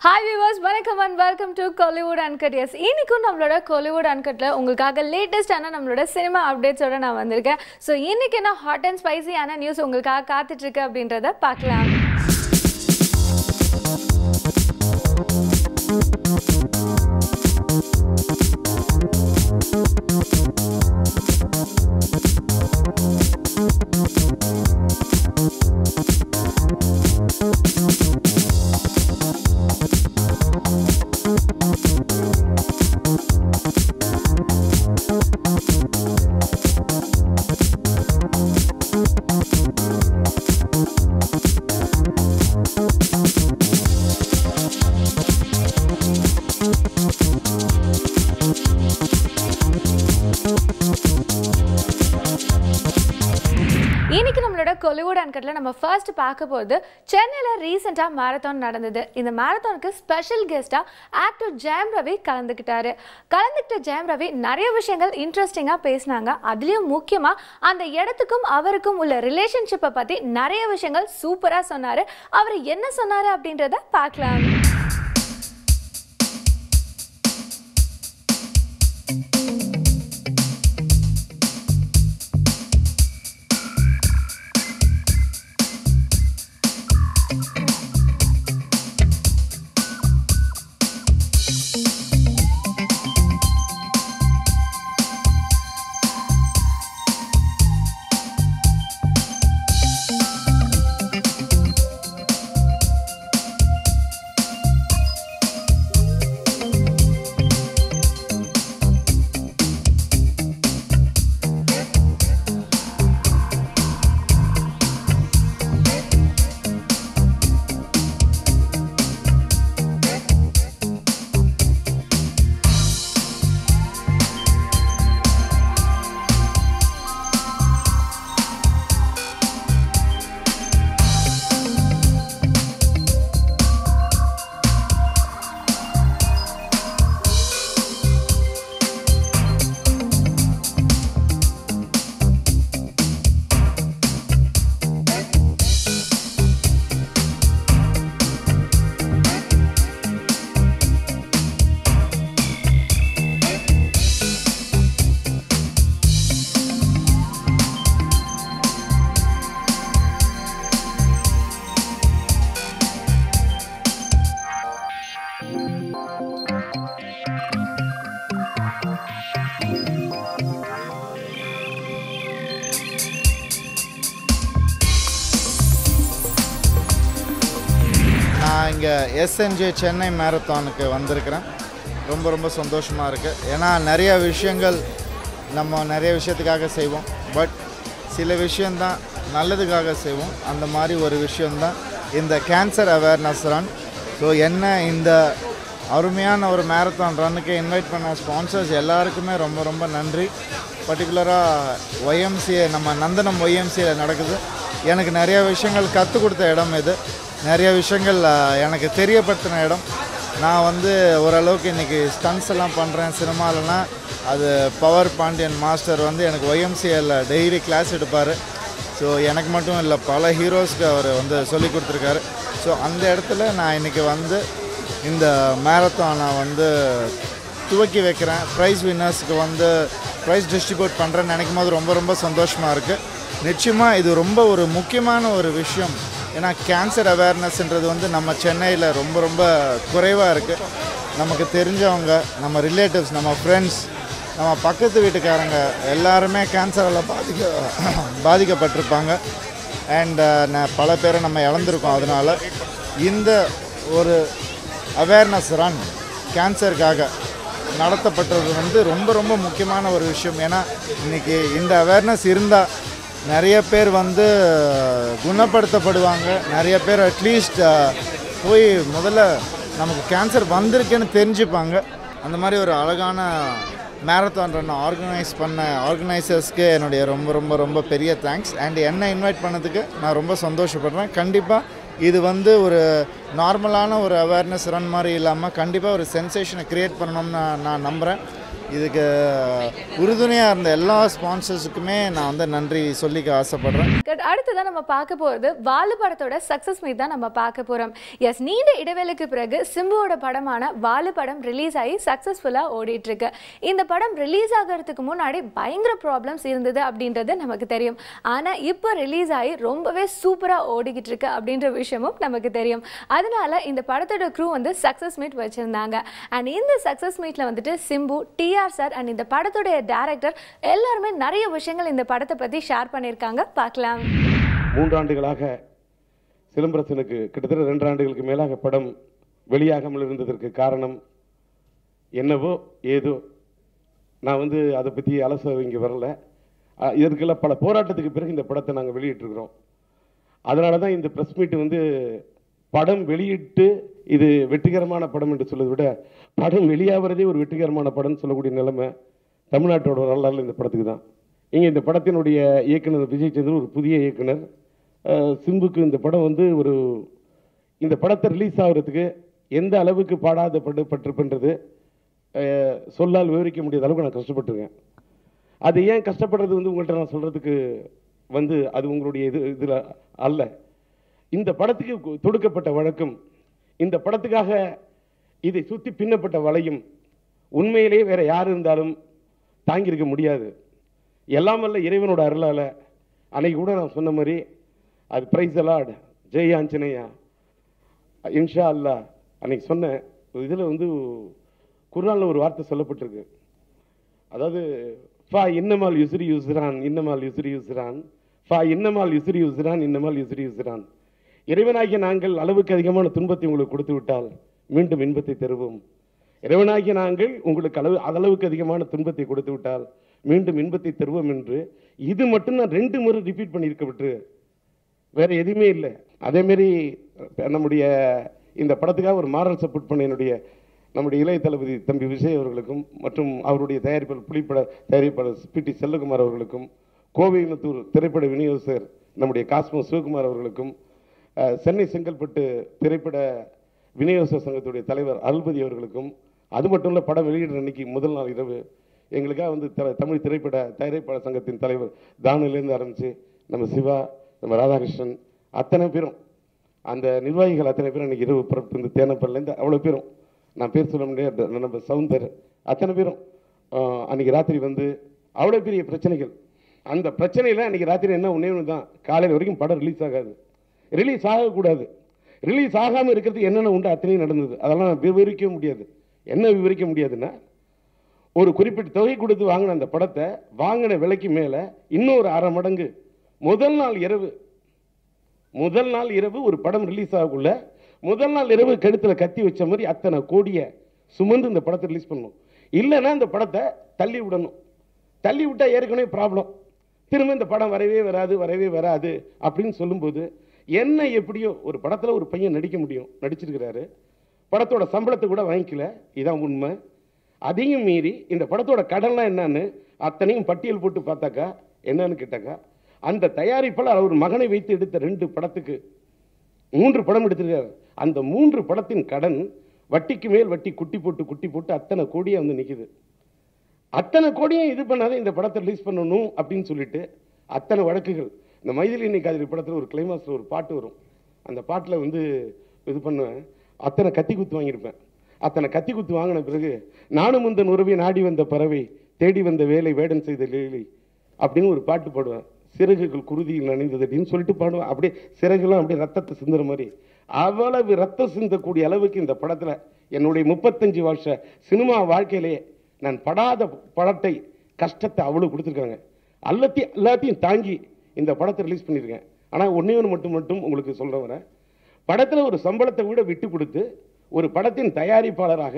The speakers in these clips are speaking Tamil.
Hi viewers, welcome and welcome to Kollywood Uncut. Yes, இன்னைக்கு நம்மளோட Kollywood Uncutல உங்களுக்காக லேட்டஸ்டான நம்மளோட சினிமா அப்டேட்ஸோட நான் வந்திருக்கேன். சோ இன்னைக்கு என்ன ஹாட் அண்ட் ஸ்பைசியான நியூஸ் உங்களுக்காக காத்துட்டு இருக்கு அப்படின்றத பார்க்கலாம். இன்னைக்கு நம்மளோட Kollywood Uncutல நம்ம ஃபர்ஸ்ட் பார்க்க போறது சென்னையில ரீசெண்டா மாரத்தான் நடந்தது. இந்த மாரத்தானுக்கு ஸ்பெஷல் கெஸ்டா ஆக்டர் ஜெயம் ரவி கலந்துக்கிட்ட ஜெயம் ரவி நிறைய விஷயங்கள் இன்ட்ரெஸ்டிங்கா பேசினாங்க. அதுலயும் முக்கியமா அந்த இடத்துக்கும் அவருக்கும் உள்ள ரிலேஷன்ஷிப்பை பத்தி நிறைய விஷயங்கள் சூப்பரா சொன்னாரு. அவர் என்ன சொன்னாரு அப்படின்றத பார்க்கலாம். இங்கே எஸ்என்ஜே சென்னை மேரத்தானுக்கு வந்திருக்கிறேன். ரொம்ப சந்தோஷமாக இருக்குது. ஏன்னா நிறைய விஷயங்கள் நம்ம நிறைய விஷயத்துக்காக செய்வோம், பட் சில விஷயந்தான் நல்லதுக்காக செய்வோம். அந்த மாதிரி ஒரு விஷயந்தான் இந்த கேன்சர் அவேர்னஸ் ரன். ஸோ என்ன இந்த அருமையான ஒரு மேரத்தான் ரன்னுக்கு இன்வைட் பண்ண ஸ்பான்சர்ஸ் எல்லாருக்குமே ரொம்ப நன்றி. பர்டிகுலராக ஒய்எம்சிஏ நம்ம நந்தனம் ஒய்எம்சிஏ நடக்குது. எனக்கு நிறைய விஷயங்கள் கற்றுக் கொடுத்த இடம் இது. நிறைய விஷயங்கள் எனக்கு தெரியப்படுத்தின இடம். நான் ஓரளவுக்கு இன்றைக்கி ஸ்டன்ஸ் எல்லாம் பண்ணுறேன் சினிமாலனா. அது பவர் பாண்டியன் மாஸ்டர் எனக்கு ஒய்எம்சிஏல டெய்லி கிளாஸ் எடுப்பார். ஸோ எனக்கு மட்டும் இல்லை, பல ஹீரோஸ்க்கு அவர் சொல்லி கொடுத்துருக்காரு. ஸோ அந்த இடத்துல நான் இன்றைக்கி இந்த மேரத்தானை துவக்கி வைக்கிறேன். ப்ரைஸ் வின்னர்ஸுக்கு ப்ரைஸ் டிஸ்ட்ரிபியூட் பண்ணுறேன்னு நினைக்கும் போது ரொம்ப சந்தோஷமாக இருக்குது. நிச்சயமாக இது ரொம்ப ஒரு முக்கியமான ஒரு விஷயம். ஏன்னா கேன்சர் அவேர்னஸ்ன்றது நம்ம சென்னையில் ரொம்ப குறைவாக இருக்குது. நமக்கு தெரிஞ்சவங்க, நம்ம ரிலேட்டிவ்ஸ், நம்ம ஃப்ரெண்ட்ஸ், நம்ம பக்கத்து வீட்டுக்காரங்க எல்லாருமே கேன்சரால் பாதிக்கப்பட்டிருப்பாங்க. அண்ட் பல பேரை நம்ம இழந்திருக்கோம். அதனால் இந்த ஒரு அவேர்னஸ் ரன் கேன்சருக்காக நடத்தப்பட்டது ரொம்ப முக்கியமான ஒரு விஷயம். ஏன்னா இன்றைக்கி இந்த அவேர்னஸ் இருந்தால் நிறைய பேர் குணப்படுத்தப்படுவாங்க. நிறைய பேர் அட்லீஸ்ட் போய் முதல்ல நமக்கு கேன்சர் வந்திருக்குன்னு தெரிஞ்சுப்பாங்க. அந்த மாதிரி ஒரு அழகான மேரத்தான் ரன் ஆர்கனைஸ் பண்ண ஆர்கனைசர்ஸ்க்கு என்னுடைய ரொம்ப பெரிய தேங்க்ஸ். அண்ட் என்னை இன்வைட் பண்ணதுக்கு நான் ரொம்ப சந்தோஷப்படுறேன். கண்டிப்பாக இது ஒரு நார்மலான ஒரு அவேர்னஸ் ரன் மாதிரி இல்லாமல் கண்டிப்பாக ஒரு சென்சேஷனை க்ரியேட் பண்ணணும்னு நான் நம்புகிறேன். இதுக்கு உறுதுணையாக இருந்த எல்லா ஸ்பான்சர்ஸுக்குமே நான் வந்து நன்றி சொல்லிக்க ஆசைப்படுறேன். அடுத்ததான் நம்ம பார்க்க போகிறது வாலு படத்தோட சக்ஸஸ் மீட் தான் நம்ம பார்க்க போகிறோம். எஸ், நீண்ட இடைவேளைக்கு பிறகு சிம்புவோட படமான வாலு படம் ரிலீஸ் ஆகி சக்ஸஸ்ஃபுல்லாக ஓடிட்டுருக்கு. இந்த படம் ரிலீஸ் ஆகிறதுக்கு முன்னாடி பயங்கர ப்ராப்ளம்ஸ் இருந்தது அப்படின்றது நமக்கு தெரியும். ஆனால் இப்போ ரிலீஸ் ஆகி ரொம்பவே சூப்பராக ஓடிக்கிட்டு இருக்கு அப்படின்ற விஷயமும் நமக்கு தெரியும். அதனால இந்த படத்தோட க்ரூ வந்து சக்ஸஸ் மீட் வச்சுருந்தாங்க. அண்ட் இந்த சக்ஸஸ் மீட்டில் வந்துட்டு சிம்பு, டிஆர் சார் அண்ட் இந்த படத்துடைய டைரக்டர் எல்லாருமே நிறைய விஷயங்கள் இந்த படத்தை பற்றி ஷேர் பண்ணியிருக்காங்க. பார்க்கலாம். 3 ஆண்டுகளாக சிலம்பரசனுக்கு கிட்டத்தட்ட 2 ஆண்டுகளுக்கு மேலாக படம் வெளியாகாமல் இருந்ததற்கு காரணம் என்னவோ ஏதோ நான் வந்து அதை பற்றி அலச இங்கே வரல. இதற்கெல்லாம் பல போராட்டத்துக்கு பிறகு இந்த படத்தை நாங்கள் வெளியிட்டிருக்கிறோம். அதனால தான் இந்த ப்ரெஸ் மீட் வந்து படம் வெளியிட்டு இது வெற்றிகரமான படம் என்று சொல்வதை விட படம் வெளியாகிறதே ஒரு வெற்றிகரமான படம்னு சொல்லக்கூடிய நிலைமை தமிழ்நாட்டோட வரலாறு இந்த படத்துக்கு தான். இங்கே இந்த படத்தினுடைய இயக்குனர் விஜய் சந்திரன் ஒரு புதிய இயக்குனர். சிம்புக்கு இந்த படம் வந்து இந்த படத்தை ரிலீஸ் ஆகிறதுக்கு எந்த அளவுக்கு பாடாத பட்டிருப்பன்றது சொல்லால் விவரிக்க முடியாத அளவுக்கு நான் கஷ்டப்பட்டுருக்கேன். அது ஏன் கஷ்டப்படுறது வந்து உங்கள்கிட்ட நான் சொல்கிறதுக்கு வந்து அது உங்களுடைய இதில் அல்ல. இந்த படத்துக்கு தொடுக்கப்பட்ட வழக்கம், இந்த படத்துக்காக இதை சுற்றி பின்னப்பட்ட வலையும் உண்மையிலேயே வேற யார் இருந்தாலும் தாங்கியிருக்க முடியாது. எல்லாம் வல்ல இறைவனோட அருளால் அன்னைக்கு கூட நான் சொன்ன மாதிரி அது பிரைஸ் அலாட் ஜெய் ஆஞ்சனையா இன்ஷா அல்லா அன்னைக்கு சொன்னேன். இதில் வந்து குர்ஆனில் ஒரு வார்த்தை சொல்லப்பட்டிருக்கு. அதாவது ஃபா இன்னமால் யுஸ்ரி யுஸ்ரான் இன்னமால் யுஸ்ரி யுஸ்ரான் ஃபா இன்னமால் யுஸ்ரி யுஸ்ரான் இன்னமால் யுஸ்ரி யுஸ்ரான். இறைவனாகிய நாங்கள் அளவுக்கு அதிகமான துன்பத்தை உங்களுக்கு கொடுத்து விட்டால் மீண்டும் இன்பத்தை தருவோம். இறைவனாகிய நாங்கள் உங்களுக்கு அளவுக்கு அதிகமான துன்பத்தை கொடுத்து விட்டால் மீண்டும் இன்பத்தை தருவோம் என்று இது மட்டும் நான் 2 முறை ரிப்பீட் பண்ணியிருக்கப்பட்டு வேற எதுவுமே இல்லை. அதேமாரி நம்முடைய இந்த படத்துக்காக ஒரு மாரல் சப்போர்ட் பண்ண நம்முடைய இளைய தளபதி தம்பி விஜய் அவர்களுக்கும் மற்றும் அவருடைய தயாரிப்பாளர் புலிப்பட தயாரிப்பாளர் பிடி செல்லகுமார் அவர்களுக்கும், கோவைநத்தூர் திரைப்பட விநியோகஸ்தர் நம்முடைய காஸ்மோ சிவகுமார் அவர்களுக்கும், சென்னை செங்கல்பட்டு திரைப்பட விநியோக சங்கத்துடைய தலைவர் அல்பதி அவர்களுக்கும், அது மட்டும் இல்லை படம் வெளியிடுற அன்னைக்கு முதல் நாள் இரவு எங்களுக்காக வந்து தமிழ் திரைப்பட தயாரிப்பாளர் சங்கத்தின் தலைவர் தானிலேருந்து ஆரம்பித்து நம்ம சிவா, நம்ம ராதாகிருஷ்ணன் அத்தனை பேரும், அந்த நிர்வாகிகள் அத்தனை பேரும் அன்றைக்கி இரவு புறப்பட்டு இருந்து தேனப்பல்லேருந்து அவ்வளோ பேரும், நான் பேர் சொல்ல முடியாது, நம்ம சவுந்தர் அத்தனை பேரும் அன்றைக்கி ராத்திரி வந்து அவ்வளோ பெரிய பிரச்சனைகள். அந்த பிரச்சனையில் அன்றைக்கி ராத்திரி என்ன ஒன்றே ஒன்று தான், காலையில் வரைக்கும் படம் ரிலீஸ் ஆகாது, ரிலீஸ் ஆகக்கூடாது. ரிலீஸ் ஆகாமல் இருக்கிறதுக்கு என்னென்ன உண்டு அத்தனையும் நடந்தது. அதெல்லாம் விவரிக்க முடியாது. என்ன விவரிக்க முடியாதுன்னா, ஒரு குறிப்பிட்ட தொகை கொடுத்து வாங்கின அந்த படத்தை வாங்கின விலைக்கு மேலே இன்னொரு 1/2 மடங்கு முதல் நாள் இரவு ஒரு படம் ரிலீஸ் ஆகக்குள்ள முதல் நாள் இரவு கழுத்தில் கத்தி வச்ச மாதிரி அத்தனை கோடியை சுமந்து இந்த படத்தை ரிலீஸ் பண்ணணும். இல்லைன்னா இந்த படத்தை தள்ளி விடணும். தள்ளி விட்டால் ஏற்கனவே ப்ராப்ளம், திரும்ப இந்த படம் வரவே வராது அப்படின்னு சொல்லும்போது என்ன எப்படியோ ஒரு படத்தில் ஒரு பையன் நடிக்க முடியும், நடிச்சிருக்கிறாரு, படத்தோட சம்பளத்தை கூட வாங்கிக்கல, இதான் உண்மை. அதையும் மீறி இந்த படத்தோட கடன்லாம் என்னன்னு அத்தனையும் பட்டியல் போட்டு பார்த்தாக்கா என்னன்னு கேட்டாக்கா, அந்த தயாரிப்பாளர் அவர் மகனை வைத்து எடுத்த 2 படத்துக்கு 3 படம் எடுத்திருக்காரு. அந்த 3 படத்தின் கடன் வட்டிக்கு மேல் வட்டி குட்டி போட்டு அத்தனை கோடியாக வந்து நிற்குது. அத்தனை கோடியும் இது பண்ணாத இந்த படத்தை ரிலீஸ் பண்ணணும் அப்படின்னு சொல்லிட்டு அத்தனை வழக்குகள். இந்த மைதிலி இன்னைக்கு காதலி படத்தில் ஒரு கிளைமாக்ஸில் ஒரு பாட்டு வரும். அந்த பாட்டில் வந்து இது பண்ணுவேன், அத்தனை கத்தி குத்து வாங்கியிருப்பேன். அத்தனை கத்தி குத்து வாங்கின பிறகு நானும் முந்தன் உறவை நாடி வந்த பறவை தேடி வந்த வேலை வேடன் செய்த லீலி அப்படின்னு ஒரு பாட்டு பாடுவேன். சிறகுகள் குருதியில் நனைந்தது அப்படின்னு சொல்லிட்டு பாடுவேன். அப்படியே சிறகுலாம் அப்படியே ரத்தத்தை சிந்துற மாதிரி அவ்வளவு ரத்தம் சிந்தக்கூடிய அளவுக்கு இந்த படத்தில் என்னுடைய 35 வருஷ சினிமா வாழ்க்கையிலேயே நான் படாத படத்தை கஷ்டத்தை அவ்வளோ கொடுத்துருக்காங்க. எல்லாத்தையும் தாங்கி இந்த படத்தை ரிலீஸ் பண்ணியிருக்கேன். ஆனால் ஒன்றே ஒன்று மட்டும் உங்களுக்கு சொல்ல வரேன், படத்தில் ஒரு சம்பளத்தை விட விட்டு கொடுத்து ஒரு படத்தின் தயாரிப்பாளராக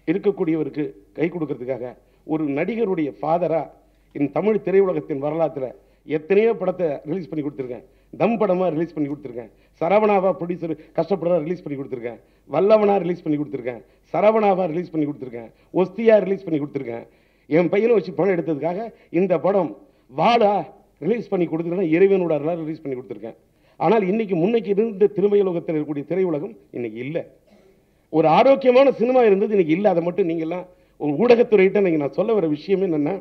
இருக்கக்கூடியவருக்கு கை கொடுக்கறதுக்காக ஒரு நடிகருடைய ஃபாதராக இந்த தமிழ் திரையுலகத்தின் வரலாற்றில் எத்தனையோ படத்தை ரிலீஸ் பண்ணி கொடுத்துருக்கேன். தம் படமாக ரிலீஸ் பண்ணி கொடுத்துருக்கேன், சரவணாவா ப்ரொடியூசர் கஷ்டப்படுறா ரிலீஸ் பண்ணி கொடுத்துருக்கேன், வல்லவனா ரிலீஸ் பண்ணி கொடுத்துருக்கேன், சரவணாவா ரிலீஸ் பண்ணி கொடுத்துருக்கேன், ஒஸ்தியா ரிலீஸ் பண்ணி கொடுத்துருக்கேன். என் பையனை வச்சு படம் எடுத்ததுக்காக இந்த படம் வாடா ரிலீஸ் பண்ணி கொடுத்துருக்கேன், இறைவனோட அருளால் ரிலீஸ் பண்ணி கொடுத்துருக்கேன். ஆனால் இன்னைக்கு முன்னைக்கு இருந்த திரையுலகத்தில் இருக்கக்கூடிய திரையுலகம் இன்னைக்கு இல்லை. ஒரு ஆரோக்கியமான சினிமா இருந்தது, இன்னைக்கு இல்லை. அதை மட்டும் நீங்கள்லாம் ஊடகத்துறையிட்ட இன்னைக்கு நான் சொல்ல வர விஷயமே என்னென்னா,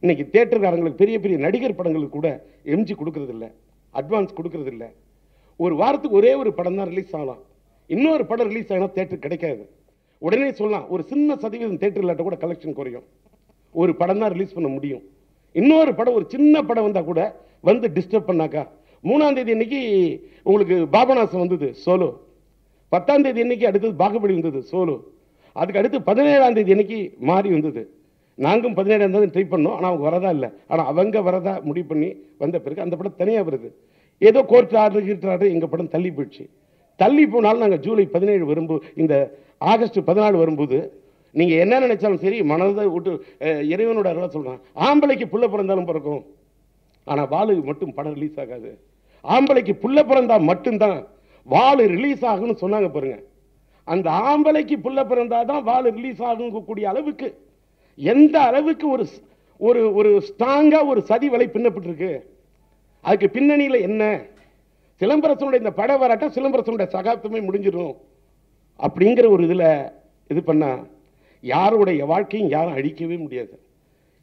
இன்னைக்கு தேட்டருக்காரங்களுக்கு பெரிய பெரிய நடிகர் படங்களுக்கு கூட எம்ஜி கொடுக்கறதில்ல, அட்வான்ஸ் கொடுக்கறதில்ல. ஒரு வாரத்துக்கு ஒரே ஒரு படம் தான் ரிலீஸ் ஆகலாம். இன்னொரு படம் ரிலீஸ் ஆகினா தேட்டர் கிடைக்காது. உடனே சொல்லலாம் ஒரு சின்ன சதவீதம் தேட்டர் இல்லாட்ட கூட கலெக்ஷன் குறையும். ஒரு படம் தான் ரிலீஸ் பண்ண முடியும். இன்னொரு படம், ஒரு சின்ன படம் வந்தால் கூட வந்து டிஸ்டர்ப் பண்ணாக்கா, 3ஆம் தேதி அன்னைக்கு உங்களுக்கு பாபநாசம் வந்தது சோலோ, 10ஆம் தேதி அன்னைக்கு அடுத்தது பாகுபலி வந்தது சோலோ, அதுக்கு அடுத்து 17ஆம் தேதி அன்னைக்கு மாறி வந்தது. நாங்களும் 17ஆம் தேதி ட்ரை பண்ணோம், ஆனால் அவங்க வரதா இல்லை. ஆனால் அவங்க வரதா முடிவு பண்ணி வந்த பிறகு அந்த படம் தனியாக வருது. ஏதோ கோர்ட் ஆர்டர் எங்கள் படம் தள்ளி போயிடுச்சு. தள்ளி போனாலும் நாங்கள் ஜூலை 17 வரும்போது, இந்த ஆகஸ்ட் 14 வரும்போது, நீங்கள் என்ன நினைச்சாலும் சரி மனதை விட்டு இறைவனோட அருளை சொல்கிறேன். ஆம்பளைக்கு புள்ள பிறந்தாலும் பிறக்கும், ஆனால் வாழு மட்டும் படம் ரிலீஸ் ஆகாது. ஆம்பளைக்கு புள்ள பிறந்தா மட்டும்தான் வாழு ரிலீஸ் ஆகும்னு சொன்னாங்க பாருங்க. அந்த ஆம்பளைக்கு புள்ள பிறந்தாதான் வாழு ரிலீஸ் ஆகக்கூடிய அளவுக்கு எந்த அளவுக்கு ஒரு ஒரு ஒரு ஸ்ட்ராங்கா ஒரு சதி வலை பின்னப்பட்டிருக்கு. அதுக்கு பின்னணியில் என்ன? சிலம்பரசனுடைய இந்த பட வராட்டம் சிலம்பரசனுடைய சகாப்தமே முடிஞ்சிடும் அப்படிங்கிற ஒரு இதில் இது பண்ணா யாருடைய வாழ்க்கையும் யாரும் அழிக்கவே முடியாது.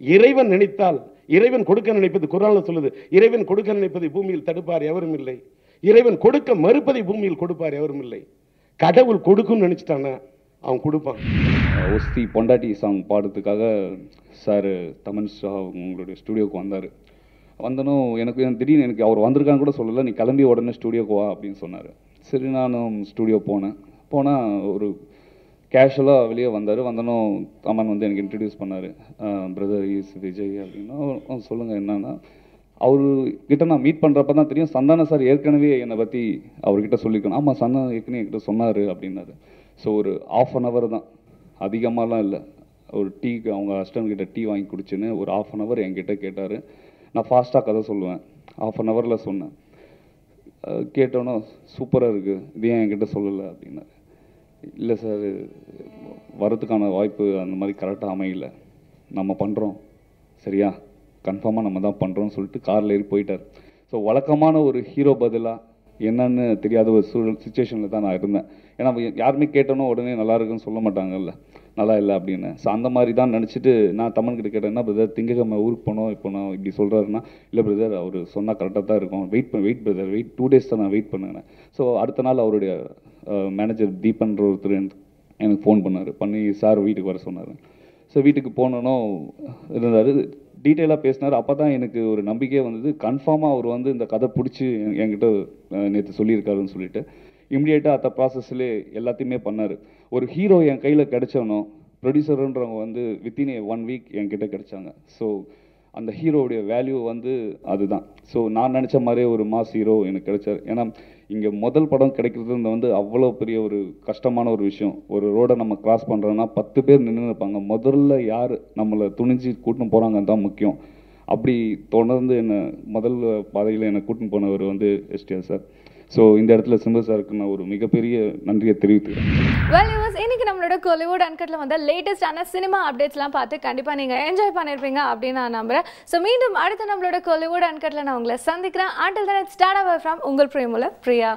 இறைவன் நினைத்தால், இறைவன் கொடுக்க நினைப்பது குர்ஆன்ல சொல்லுது, இறைவன் கொடுக்க நினைப்பதை பூமியில் தடுப்பார் எவரும் இல்லை, இறைவன் கொடுக்க மறுப்பதை பூமியில் கொடுப்பார் எவரும் இல்லை. கடவுள் கொடுக்கும்னு நினைச்சிட்டானா அவன் கொடுப்பான். ஒஸ்தி பொண்டாட்டி சாங் பாடுறதுக்காக சார் தமன் ஷா உங்களுடைய ஸ்டுடியோவுக்கு வந்தார். வந்தனும் எனக்கு திடீர்னு எனக்கு அவர் வந்திருக்கான்னு கூட சொல்லலை, நீ கிளம்பி உடனே ஸ்டுடியோக்கு வா அப்படின்னு சொன்னார். சரி நானும் ஸ்டுடியோ போனால் ஒரு கேஷுவலாக வெளியே வந்தார். வந்தனும் தமன் வந்து எனக்கு இன்ட்ரடியூஸ் பண்ணார். பிரதர் இஸ் விஜய் அப்படின்னா சொல்லுங்கள் என்னன்னா, அவர்கிட்ட நான் மீட் பண்ணுறப்ப தான் தெரியும் சந்தான சார் ஏற்கனவே என்னை பற்றி அவர்கிட்ட சொல்லியிருக்கணும். ஆமாம் சந்தானம் ஏற்கனவே என்கிட்ட சொன்னார் அப்படின்னாரு. ஸோ ஒரு 1/2 hour தான், அதிகமாகலாம் இல்லை. ஒரு டீக்கு அவங்க அசிஸ்டன்ட் டீ வாங்கி குடிச்சுன்னு ஒரு 1/2 hour என்கிட்ட கேட்டார். நான் ஃபாஸ்ட்டாக கதை சொல்லுவேன், 1/2 hourல சொன்னேன். கேட்டோன்னா சூப்பராக இருக்குது, இது ஏன் என்கிட்ட சொல்லலை அப்படின்னாரு. இல்லை சார் வரதுக்கான வாய்ப்பு அந்த மாதிரி கரெக்டாக அமையல, நம்ம பண்ணுறோம் சரியா, கன்ஃபார்மாக நம்ம தான் பண்ணுறோன்னு சொல்லிட்டு காரில் ஏறி போயிட்டார். ஸோ வழக்கமான ஒரு ஹீரோ பதிலாக என்னன்னு தெரியாத ஒரு சுச்சுவேஷனில் தான் நான் இருந்தேன். ஏன்னா யாருமே கேட்டோன்னோ உடனே நல்லா இருக்குன்னு சொல்ல மாட்டாங்கல்ல, நல்லா இல்லை அப்படின்னு. ஸோ அந்த மாதிரி தான் நினச்சிட்டு நான் தமன்கிட்ட கேட்டேன், என்ன பிரதர் திங்கக்கிழமை ஊருக்கு போனோம், இப்போ நான் இப்படி சொல்கிறாருன்னா, இல்லை பிரதர் அவர் சொன்னால் கரெக்டாக தான் இருக்கும், வெயிட் பிரதர் 2 days தான் நான் வெயிட் பண்ணுவேன். ஸோ அடுத்த நாள் அவருடைய மேனேஜர் தீபன்ற ஒருத்தர் எனக்கு ஃபோன் பண்ணி சார் வீட்டுக்கு வர சொன்னார். ஸோ வீட்டுக்கு போனோன்னோ இருந்தார், டீட்டெயிலாக பேசினார். அப்போ தான் எனக்கு ஒரு நம்பிக்கையே வந்தது, கன்ஃபார்மாக அவர் வந்து இந்த கதை பிடிச்சி என்கிட்ட நேற்று சொல்லியிருக்காருன்னு சொல்லிட்டு இம்மிடியேட்டாக அந்த ப்ராசஸ்லே எல்லாத்தையுமே பண்ணார். ஒரு ஹீரோ என் கையில் கிடைச்சவனோ ப்ரொடியூசருன்றவங்க வந்து வித்தின் 1 week என்கிட்ட கிடைச்சாங்க. ஸோ அந்த ஹீரோவுடைய வேல்யூ வந்து அதுதான். ஸோ நான் நினச்ச மாதிரியே ஒரு மாஸ் ஹீரோ எனக்கு கிடைச்சார். ஏன்னா இங்கே முதல் படம் கிடைக்கிறது வந்து அவ்வளோ பெரிய ஒரு கஷ்டமான ஒரு விஷயம். ஒரு ரோடை நம்ம கிராஸ் பண்ணுறோன்னா 10 பேர் நின்று இருப்பாங்க, முதல்ல யார் நம்மளை துணிஞ்சு கூட்டின்னு போகிறாங்கன்னு தான் முக்கியம். அப்படி தொடர்ந்து என்னை முதல் பாதையில் என்னை கூட்டின்னு போனவர் வந்து எஸ்டிஆர் சார். ஸோ இந்த இடத்துல சிம்பு சாருக்கு நான் ஒரு மிகப்பெரிய நன்றியை தெரிவித்துக்கிறேன். இன்னைக்கு நம்மளோட கோலிவுட் அன்கட்ல வந்து லேட்டஸ்டான சினிமா அப்டேட்ஸ்லாம் பார்த்து கண்டிப்பாக நீங்கள் என்ஜாய் பண்ணியிருப்பீங்க அப்படின்னு நான் நம்புறேன். ஸோ மீண்டும் அடுத்து நம்மளோட கோலிவுட் அன்கட்ல நான் உங்களை சந்திக்கிறேன். until then it's start over from உங்கள் பிரியமுல பிரியா.